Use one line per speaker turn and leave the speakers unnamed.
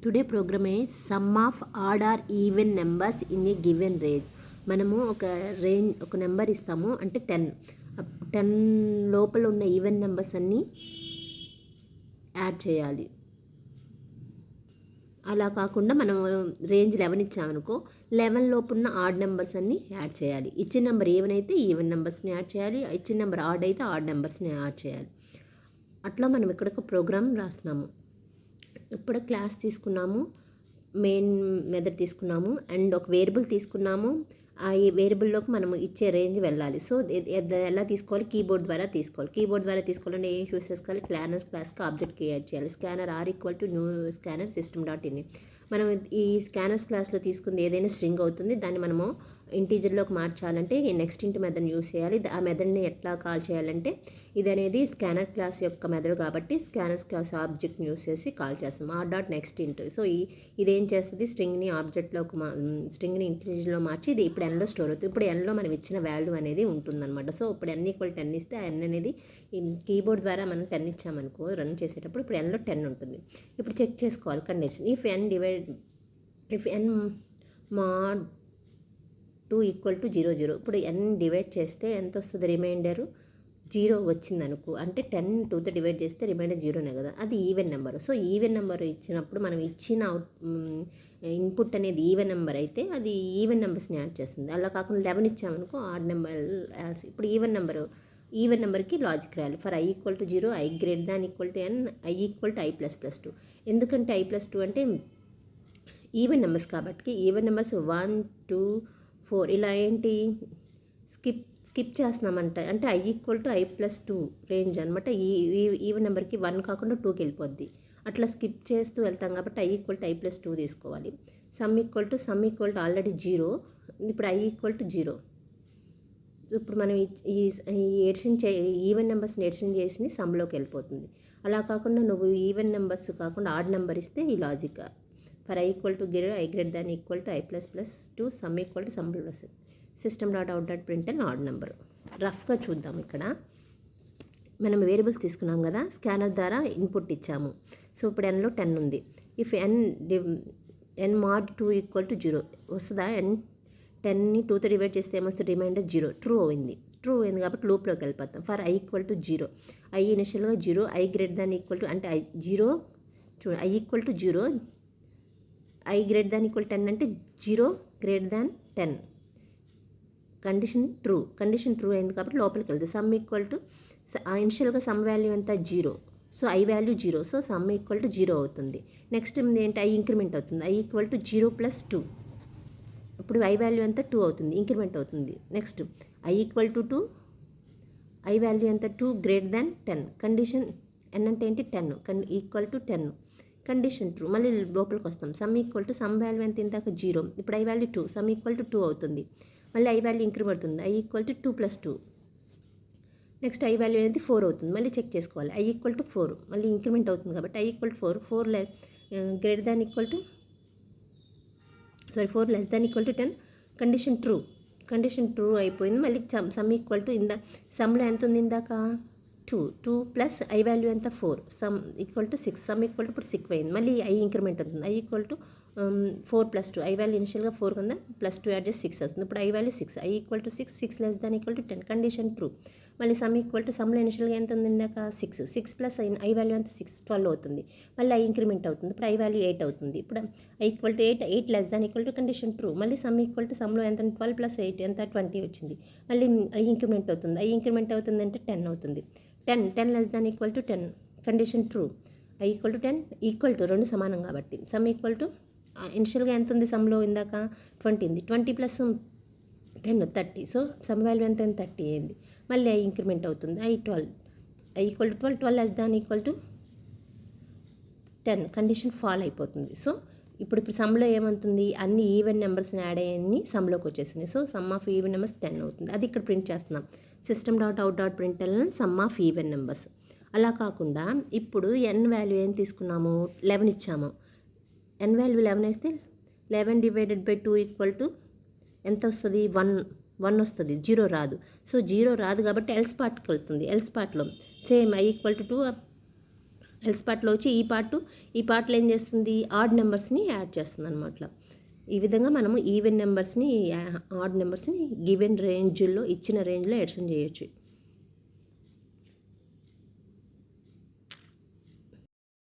Today program is sum of odd or even numbers in a given range. మనము ఒక number ఇస్తాము, అంటే 10 లోపల ఉన్న ఈవెన్ నెంబర్స్ అన్నీ యాడ్ చేయాలి. అలా కాకుండా మనం రేంజ్ 11 ఇచ్చామనుకో, 11 లోపు ఉన్న ఆడ్ నెంబర్స్ అన్నీ యాడ్ చేయాలి. ఇచ్చిన నెంబర్ ఈవెన్ అయితే ఈవెన్ నెంబర్స్ని యాడ్ చేయాలి, ఇచ్చిన నెంబర్ ఆడ్ అయితే ఆడ్ నెంబర్స్ని యాడ్ చేయాలి. అట్లా మనం ఇక్కడ ఒక ప్రోగ్రామ్ రాస్తున్నాము. ఇప్పుడు క్లాస్ తీసుకున్నాము, మెయిన్ మెథడ్ తీసుకున్నాము, అండ్ ఒక వేరియబుల్ తీసుకున్నాము. ఆ వేరియబుల్లోకి మనం ఇచ్చే రేంజ్ వెళ్ళాలి. సో ఎలా తీసుకోవాలి? కీబోర్డ్ ద్వారా తీసుకోవాలి. కీబోర్డ్ ద్వారా తీసుకోవాలంటే ఏం చూస్ చేసుకోవాలి? క్లాస్కి ఆబ్జెక్ట్ క్రియేట్ చేయాలి. Scanner new scanner system.in. మనం ఈ స్కానర్స్ క్లాస్లో తీసుకుంది ఏదైనా స్ట్రింగ్ అవుతుంది. దాన్ని మనము ఇంటీజర్లోకి మార్చాలంటే నెక్స్ట్ ఇంటూ మెథడ్ యూస్ చేయాలి. ఆ మెథడ్ని ఎట్లా కాల్ చేయాలంటే, ఇది అనేది స్కానర్ క్లాస్ యొక్క మెథడ్ కాబట్టి స్కానర్స్ క్లాస్ ఆబ్జెక్ట్ని యూస్ చేసి కాల్ చేస్తాం. r.next into. సో ఇదేం చేస్తుంది? స్ట్రింగ్ని స్ట్రింగ్ని ఇంటీజర్లో మార్చి ఇది ఇప్పుడు ఎన్లో స్టోర్ అవుతుంది. ఇప్పుడు ఎన్లో మనం ఇచ్చిన వాల్యూ అనేది ఉంటుందన్నమాట. సో ఇప్పుడు n=10 ఇస్తే n అనేది కీబోర్డ్ ద్వారా మనం 10 ఇచ్చామనుకో, రన్ చేసేటప్పుడు ఇప్పుడు ఎన్లో 10 ఉంటుంది. ఇప్పుడు చెక్ చేసుకోవాలి కండిషన్. If n mod 2 = 0 0. ఇప్పుడు n డివైడ్ చేస్తే ఎంత వస్తుంది? రిమైండరు 0 వచ్చిందనుకో, అంటే 10 2తో డివైడ్ చేస్తే రిమైండర్ 0నే కదా, అది even number. So even number ఇచ్చినప్పుడు మనం ఇచ్చిన ఇన్పుట్ అనేది ఈవెన్ నెంబర్ అయితే అది ఈవెన్ నెంబర్స్ని యాడ్ చేస్తుంది. అలా కాకుండా 11 ఇచ్చామనుకో, ఆడ్ నెంబర్. ఇప్పుడు ఈవెన్ నెంబర్కి లాజిక్ రాయాలి. For i=0, i > n, i=i++2. ఎందుకంటే i+2 అంటే ఈవెన్ నెంబర్స్ కాబట్టి, ఈవెన్ నెంబర్స్ 1 2 4 ఇలా ఏంటి స్కిప్ చేస్తున్నామంట, అంటే i=i+2 రేంజ్ అనమాట. ఈవెన్ నెంబర్కి 1 కాకుండా 2కి వెళ్ళిపోద్ది. అట్లా స్కిప్ చేస్తూ వెళ్తాం కాబట్టి i=i+2 తీసుకోవాలి. Some already 0. ఇప్పుడు i=0. ఇప్పుడు మనం ఈ ఈవెన్ నెంబర్స్ని ఎడిషన్ చేసి సమ్లోకి వెళ్ళిపోతుంది. అలా కాకుండా నువ్వు ఈవెన్ నెంబర్స్ కాకుండా ఆడ్ నెంబర్ ఇస్తే ఈ logic. For i=0, i > i++2, some system.out.println odd number. రఫ్గా చూద్దాం. ఇక్కడ మనం వేరియబుల్స్ తీసుకున్నాం కదా, స్కానర్ ద్వారా ఇన్పుట్ ఇచ్చాము. సో ఇప్పుడు nలో 10 ఉంది. ఇఫ్ n mod 2 = 0 వస్తుందా? 10ని 2తో డివైడ్ చేస్తే ఏమొస్తుంది? రిమైండర్ 0. ట్రూ అయింది కాబట్టి లూప్లోకి వెళ్ళిపోతాం. ఫర్ i=0, i ఇనిషియల్గా 0, i > అంటే i=0. చూడండి, i=0, i > 10 అంటే 0 > 10. కండిషన్ ట్రూ అయింది కాబట్టి లోపలికి వెళ్తుంది. సమ్ ఇనిషియల్గా సమ్ వాల్యూ ఎంత? 0. So i value 0. So some = 0 అవుతుంది. నెక్స్ట్ ఏంటి? i ఇంక్రిమెంట్ అవుతుంది. i=0 + 2. ఇప్పుడు i వాల్యూ ఎంత? 2 అవుతుంది, ఇంక్రిమెంట్ అవుతుంది. నెక్స్ట్ i=2, i వాల్యూ ఎంత? 2 > 10. కండిషన్ n అంటే ఏంటి? 10. =10. Condition true. మళ్ళీ లోపలికి వస్తాం. సమ్ వాల్యూ ఎంత? ఇందాక 0. ఇప్పుడు i వాల్యూ 2, సమ్ = 2 అవుతుంది. మళ్ళీ i వాల్యూ ఇంక్రిమెంట్ అవుతుంది. i=2 + 2. నెక్స్ట్ i వాల్యూ అనేది 4 అవుతుంది. మళ్ళీ చెక్ చేసుకోవాలి. i=4, మళ్ళీ ఇంక్రిమెంట్ అవుతుంది కాబట్టి i=4. 4 > 10. కండిషన్ ట్రూ అయిపోయింది. మళ్ళీ సమ్లో ఎంత ఉంది? ఇందాక 2 ప్లస్ i వాల్యూ ఎంత? 4. సమ్ = 6. సమ్ ఇప్పుడు 6 అయింది. మళ్ళీ i ఇంక్రిమెంట్ అవుతుంది. i=4 + 2. i వాల్యూ ఇనిషియల్గా 4 కింద +2 యాడ్ చేసి 6 వస్తుంది. ఇప్పుడు i value 6. i=6. 6 > 10. Condition true. మళ్ళీ సమ్లో ఇనిషియల్గా ఎంత ఉంది? ఇందాక 6 ప్లస్ i వాల్యూ ఎంత? 6, 12 అవుతుంది. మళ్ళీ i ఇంక్రిమెంట్ అవుతుంది. ఇప్పుడు i వాల్యూ 8 అవుతుంది. ఇప్పుడు i=8, 8 > కండిషన్ ట్రూ. మళ్ళీ సమ్లో ఎంత? 12 + 8 ఎంత? 20 వచ్చింది. మళ్ళీ i ఇంక్రిమెంట్ అవుతుంది. i ఇంక్రిమెంట్ అవుతుంది అంటే 10 అవుతుంది. 10 > 10. Condition true. i=10 రెండు సమానం కాబట్టి. సమ్ ఇనిషియల్గా ఎంత ఉంది? సమ్లో ఇందాక 20 ఉంది. 20 + 10 30. సో సమ్ వాల్యూ ఎంత? 30 అయింది. మళ్ళీ i ఇంక్రిమెంట్ అవుతుంది. i=12. i=12. 12 > 10. కండిషన్ ఫాల్ అయిపోతుంది. సో ఇప్పుడు సమ్లో ఏమవుతుంది? అన్ని ఈవెన్ నెంబర్స్ని యాడ్ అయ్యి సమ్లోకి వచ్చేసినాయి. So some of even numbers 10 అవుతుంది. అది ఇక్కడ ప్రింట్ చేస్తున్నాం. system.out.println some of even numbers. అలా కాకుండా ఇప్పుడు n వాల్యూ ఏం తీసుకున్నాము? 11 ఇచ్చాము. n వాల్యూ 11 వేస్తే 11 / 2 ఎంత వస్తుంది? 1 వస్తుంది. 0 రాదు. సో 0 రాదు కాబట్టి ఎల్స్ పార్ట్కి వెళ్తుంది. ఎల్స్ పార్ట్లో సేమ్ i=2, ఎల్స్ పార్ట్లో వచ్చి ఈ పార్ట్లో ఏం చేస్తుంది, ఆడ్ నెంబర్స్ని యాడ్ చేస్తుంది అనమాట. ఈ విధంగా మనము ఈవెన్ నెంబర్స్ని ఆడ్ నెంబర్స్ని గివెన్ రేంజ్లో ఇచ్చిన రేంజ్లో ఎడిషన్ చేయొచ్చు.